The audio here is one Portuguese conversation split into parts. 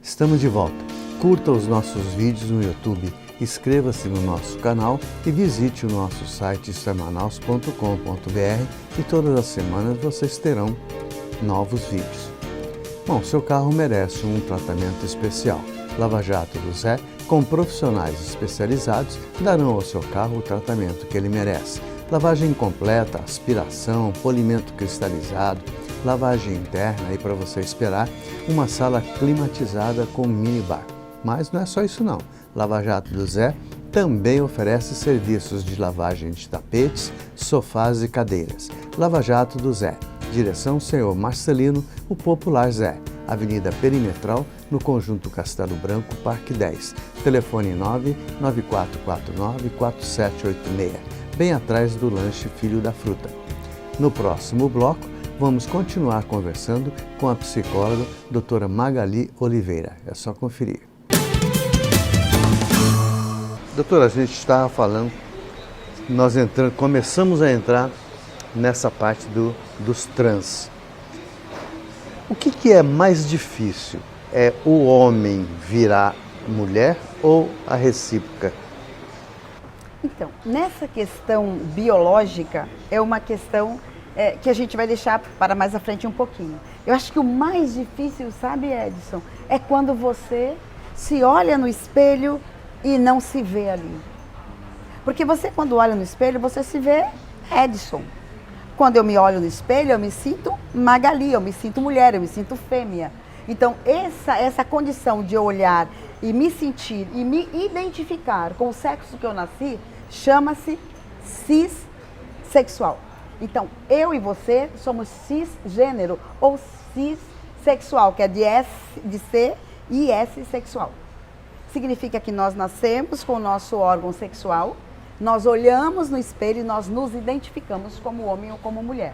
Estamos de volta. Curta os nossos vídeos no YouTube, inscreva-se no nosso canal e visite o nosso site sermanaus.com.br e todas as semanas vocês terão novos vídeos. Bom, seu carro merece um tratamento especial. Lava Jato do Zé, com profissionais especializados, darão ao seu carro o tratamento que ele merece. Lavagem completa, aspiração, polimento cristalizado, lavagem interna e, para você esperar, uma sala climatizada com minibar. Mas não é só isso não. Lava Jato do Zé também oferece serviços de lavagem de tapetes, sofás e cadeiras. Lava Jato do Zé, direção Senhor Marcelino, o Popular Zé, Avenida Perimetral, no Conjunto Castelo Branco, Parque 10. Telefone 99449-4786, bem atrás do lanche Filho da Fruta. No próximo bloco, vamos continuar conversando com a psicóloga doutora Magali Oliveira. É só conferir. Doutora, a gente estava falando, começamos a entrar nessa parte dos trans. O que é mais difícil? É o homem virar mulher ou a recíproca? Então, nessa questão biológica, é uma questão que a gente vai deixar para mais à frente um pouquinho. Eu acho que o mais difícil, sabe, Edson, é quando você se olha no espelho e não se vê ali. Porque você, quando olha no espelho, você se vê Edson. Quando eu me olho no espelho, eu me sinto Magali, eu me sinto mulher, eu me sinto fêmea. Então, essa condição de olhar e me sentir e me identificar com o sexo que eu nasci, chama-se cissexual. Então, eu e você somos cisgênero ou cissexual, que é de C e S sexual. Significa que nós nascemos com o nosso órgão sexual, nós olhamos no espelho e nós nos identificamos como homem ou como mulher.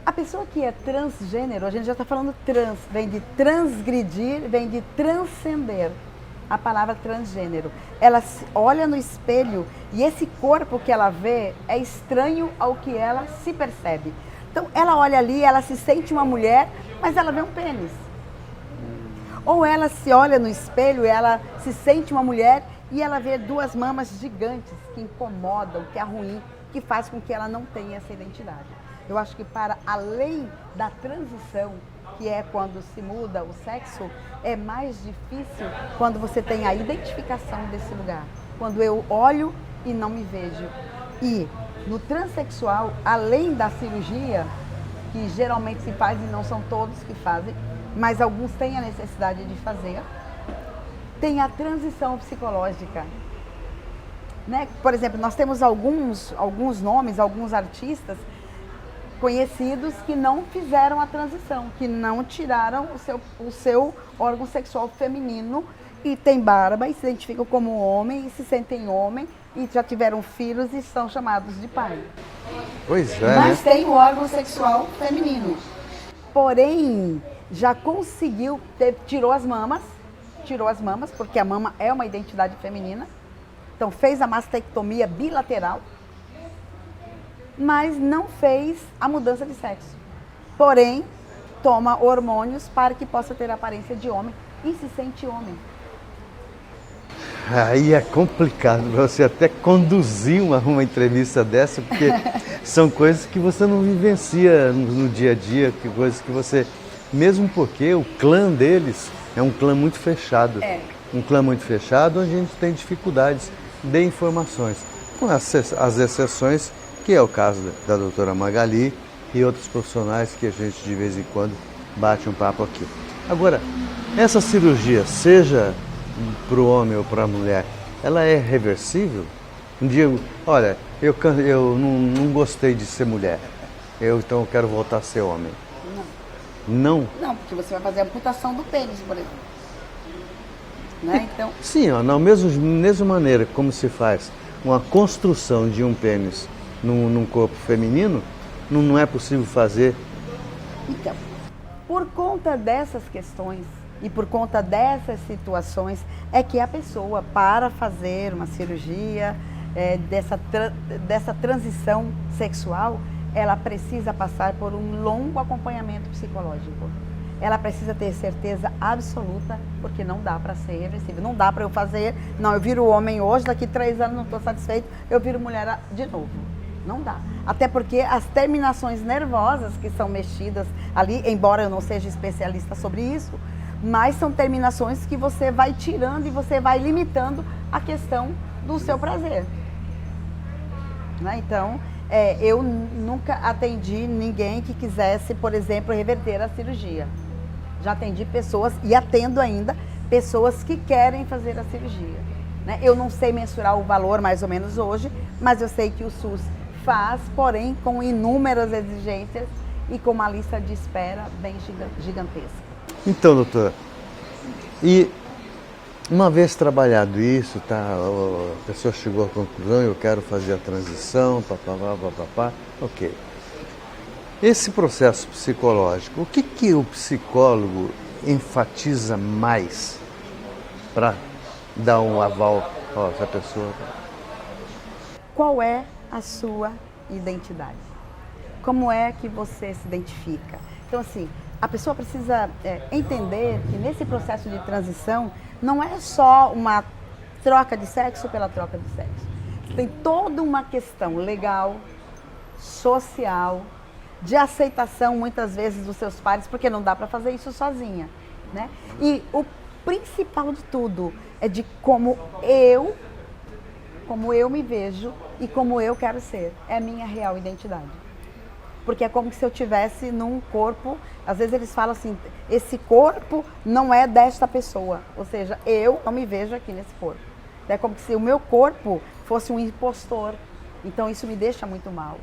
A pessoa que é transgênero, a gente já está falando trans, vem de transgredir, vem de transcender. A palavra transgênero. Ela olha no espelho e esse corpo que ela vê é estranho ao que ela se percebe. Então, ela olha ali, ela se sente uma mulher, mas ela vê um pênis. Ou ela se olha no espelho e ela se sente uma mulher e ela vê duas mamas gigantes que incomodam, que é ruim, que faz com que ela não tenha essa identidade. Eu acho que para além da transição, que é quando se muda o sexo, é mais difícil quando você tem a identificação desse lugar. Quando eu olho e não me vejo. E no transexual, além da cirurgia, que geralmente se faz e não são todos que fazem, mas alguns têm a necessidade de fazer, tem a transição psicológica. Né? Por exemplo, nós temos alguns nomes, alguns artistas conhecidos que não fizeram a transição, que não tiraram o seu órgão sexual feminino e tem barba e se identificam como homem e se sentem homem e já tiveram filhos e são chamados de pai. Pois é, mas tem o órgão sexual feminino. Porém, já conseguiu, tirou as mamas, porque a mama é uma identidade feminina. Então fez a mastectomia bilateral, mas não fez a mudança de sexo. Porém, toma hormônios para que possa ter a aparência de homem e se sente homem. Aí é complicado para você até conduzir uma entrevista dessa, porque são coisas que você não vivencia no dia a dia, que coisas que você... Mesmo porque o clã deles é um clã muito fechado. Um clã muito fechado onde a gente tem dificuldades de informações. Com as exceções, que é o caso da doutora Magali e outros profissionais que a gente de vez em quando bate um papo aqui. Agora, essa cirurgia, seja para o homem ou para a mulher, ela é reversível? Um dia, olha, eu não gostei de ser mulher, então eu quero voltar a ser homem. Não? Não, porque você vai fazer a amputação do pênis, por exemplo. Né? Então... Sim, ó, na mesma maneira como se faz uma construção de um pênis num corpo feminino, não é possível fazer. Então, por conta dessas questões e por conta dessas situações, é que a pessoa, para fazer uma cirurgia dessa transição sexual, ela precisa passar por um longo acompanhamento psicológico. ela precisa ter certeza absoluta, porque não dá para ser reversível. Não dá para eu fazer, não, eu viro homem hoje, daqui 3 anos não estou satisfeito, eu viro mulher de novo. Não dá. Até porque as terminações nervosas que são mexidas ali, embora eu não seja especialista sobre isso, mas são terminações que você vai tirando e você vai limitando a questão do seu prazer. Né? Então, eu nunca atendi ninguém que quisesse, por exemplo, reverter a cirurgia. Já atendi pessoas, e atendo ainda, pessoas que querem fazer a cirurgia. Né? Eu não sei mensurar o valor mais ou menos hoje, mas eu sei que o SUS faz, porém com inúmeras exigências e com uma lista de espera bem gigantesca. Então, doutora, e uma vez trabalhado isso, tá, a pessoa chegou à conclusão, eu quero fazer a transição, papapá, ok. Esse processo psicológico, o que o psicólogo enfatiza mais para dar um aval a essa pessoa? Qual é a sua identidade? Como é que você se identifica? Então, assim, a pessoa precisa entender que nesse processo de transição não é só uma troca de sexo pela troca de sexo. Tem toda uma questão legal, social, de aceitação muitas vezes dos seus pares, porque não dá para fazer isso sozinha, né? E o principal de tudo é de como eu me vejo e como eu quero ser. É a minha real identidade. Porque é como se eu tivesse num corpo, às vezes eles falam assim, esse corpo não é desta pessoa, ou seja, eu não me vejo aqui nesse corpo. É como se o meu corpo fosse um impostor, então isso me deixa muito mal.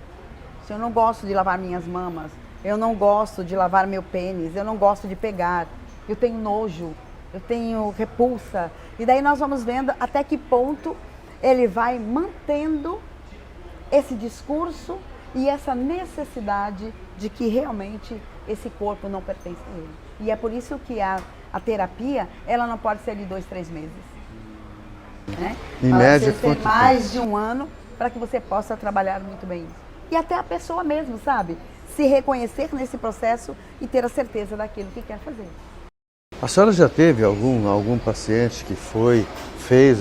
Se eu não gosto de lavar minhas mamas, eu não gosto de lavar meu pênis, eu não gosto de pegar, eu tenho nojo, eu tenho repulsa. E daí nós vamos vendo até que ponto ele vai mantendo esse discurso e essa necessidade de que realmente esse corpo não pertence a ele. E é por isso que a terapia, ela não pode ser de 2, 3 meses. Né? Em média, quanto tempo? Mais de 1 ano para que você possa trabalhar muito bem isso. E até a pessoa mesmo, sabe? Se reconhecer nesse processo e ter a certeza daquilo que quer fazer. A senhora já teve algum paciente que fez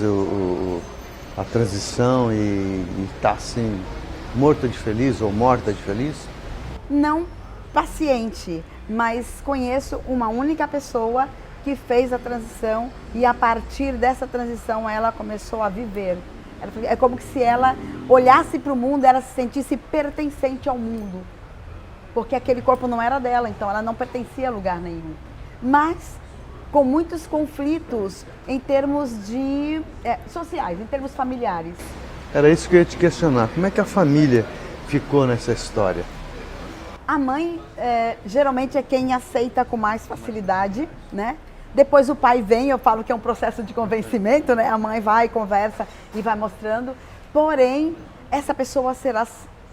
a transição e está assim, morta de feliz ou morta de feliz? Não paciente, mas conheço uma única pessoa que fez a transição e a partir dessa transição ela começou a viver. É como se ela olhasse para o mundo, ela se sentisse pertencente ao mundo. Porque aquele corpo não era dela, então ela não pertencia a lugar nenhum. Mas com muitos conflitos em termos de sociais, em termos familiares. Era isso que eu ia te questionar. Como é que a família ficou nessa história? A mãe geralmente é quem aceita com mais facilidade, né? Depois o pai vem, eu falo que é um processo de convencimento, né? A mãe vai, conversa e vai mostrando. Porém, essa pessoa será,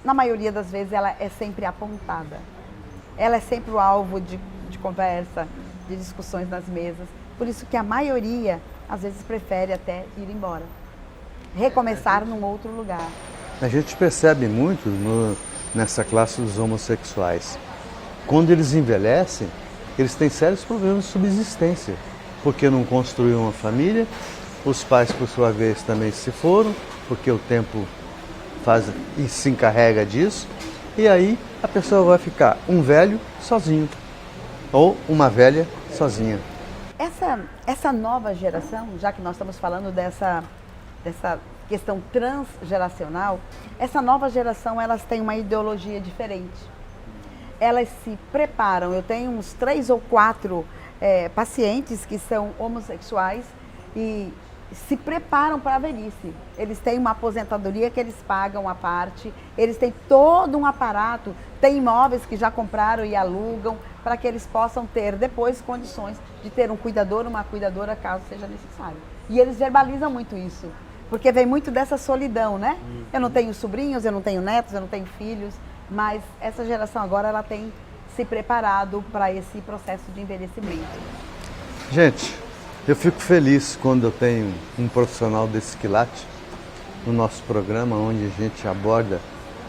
na maioria das vezes, ela é sempre apontada. Ela é sempre o alvo de conversa, de discussões nas mesas. Por isso que a maioria, às vezes, prefere até ir embora. Recomeçar num outro lugar. A gente percebe muito nessa classe dos homossexuais. Quando eles envelhecem, eles têm sérios problemas de subsistência, porque não construíram uma família, os pais, por sua vez, também se foram, porque o tempo faz e se encarrega disso, e aí a pessoa vai ficar um velho sozinho, ou uma velha sozinha. Essa nova geração, já que nós estamos falando dessa questão transgeracional, essa nova geração, elas têm uma ideologia diferente. Elas se preparam, eu tenho uns 3 ou 4 pacientes que são homossexuais e se preparam para a velhice. Eles têm uma aposentadoria que eles pagam à parte, eles têm todo um aparato, tem imóveis que já compraram e alugam para que eles possam ter depois condições de ter um cuidador, uma cuidadora, caso seja necessário. E eles verbalizam muito isso, porque vem muito dessa solidão, né? Eu não tenho sobrinhos, eu não tenho netos, eu não tenho filhos, mas essa geração agora ela tem se preparado para esse processo de envelhecimento. Gente, eu fico feliz quando eu tenho um profissional desse quilate no nosso programa, onde a gente aborda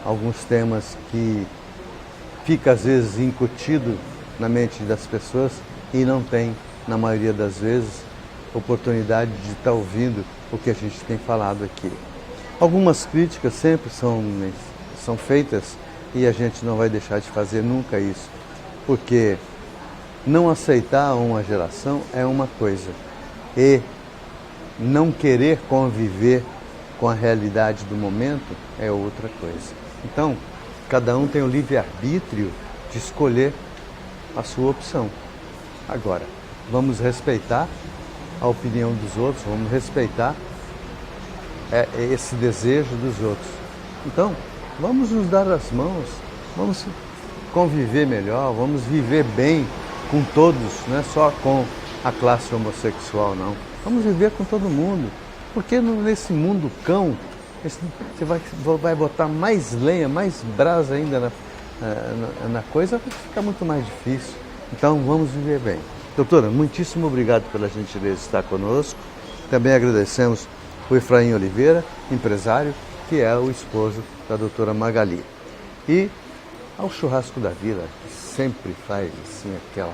alguns temas que fica às vezes incutido na mente das pessoas e não tem, na maioria das vezes, oportunidade de estar ouvindo o que a gente tem falado aqui. Algumas críticas sempre são feitas e a gente não vai deixar de fazer nunca isso, porque não aceitar uma geração é uma coisa e não querer conviver com a realidade do momento é outra coisa. Então, cada um tem o livre-arbítrio de escolher a sua opção. Agora, vamos respeitar a opinião dos outros, vamos respeitar esse desejo dos outros. Então, vamos nos dar as mãos, vamos conviver melhor, vamos viver bem com todos, não é só com a classe homossexual, não. Vamos viver com todo mundo, porque nesse mundo cão, você vai botar mais lenha, mais brasa ainda na coisa, vai ficar muito mais difícil. Então, vamos viver bem. Doutora, muitíssimo obrigado pela gentileza de estar conosco. Também agradecemos o Efraim Oliveira, empresário, que é o esposo da doutora Magali. E ao Churrasco da Vila, que sempre faz assim, aquela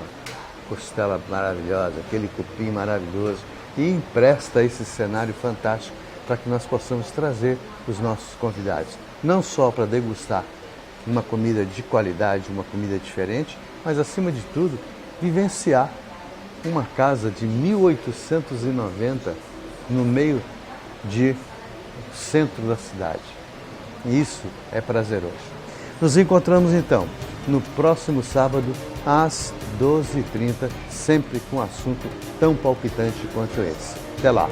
costela maravilhosa, aquele cupim maravilhoso, e empresta esse cenário fantástico para que nós possamos trazer os nossos convidados, não só para degustar uma comida de qualidade, uma comida diferente, mas acima de tudo, vivenciar uma casa de 1890 no meio do centro da cidade. E isso é prazeroso. Nos encontramos então no próximo sábado às 12h30, sempre com um assunto tão palpitante quanto esse. Até lá!